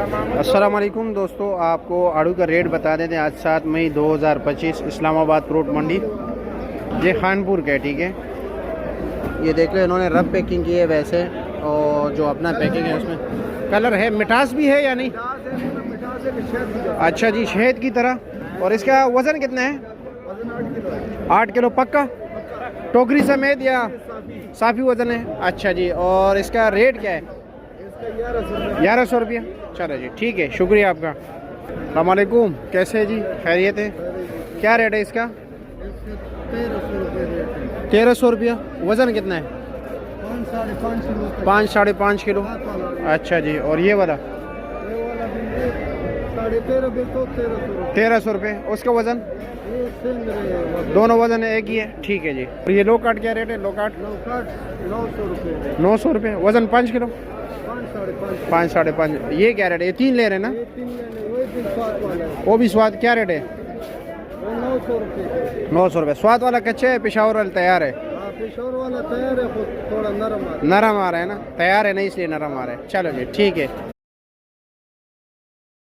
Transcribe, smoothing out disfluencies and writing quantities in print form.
अस्सलाम वालेकुम दोस्तों, आपको आड़ू का रेट बता देते हैं। आज 7 मई 2025 इस्लामाबाद फ्रूट मंडी, ये खानपुर का है। ठीक है, ये देख लो इन्होंने रब पैकिंग की है वैसे, और जो अपना पैकिंग है उसमें कलर है। मिठास भी है या नहीं? अच्छा जी, शहद की तरह। और इसका वज़न कितना है? 8 किलो पक्का, टोकरी समेत या साफ़ी वज़न है? अच्छा जी, और इसका रेट क्या है? 1100 रुपया। चलो जी, ठीक है, शुक्रिया आपका। अस्सलाम वालेकुम, कैसे है जी? खैरियत है? क्या रेट है इसका? 1300 रुपया। वज़न कितना है? 5 साढ़े 5 किलो। अच्छा जी, और ये वाला 1300 रुपये। उसका वज़न? दोनों वज़न एक ही है। ठीक है जी। और ये लो काट क्या रेट है? लो काट 900 रुपये। वज़न 5 किलो, 5 साढ़े 5। ये क्या रेट है? ये 3 ले रहे हैं ना? वो भी स्वाद क्या रेट है? 900 रुपये। स्वाद वाला कच्चा है, पेशावर वाला तैयार है? पेशावर वाला तैयार है, थोड़ा नरम आ रहा है ना? तैयार है ना, इसलिए नरम आ रहा है। चलो जी, ठीक है।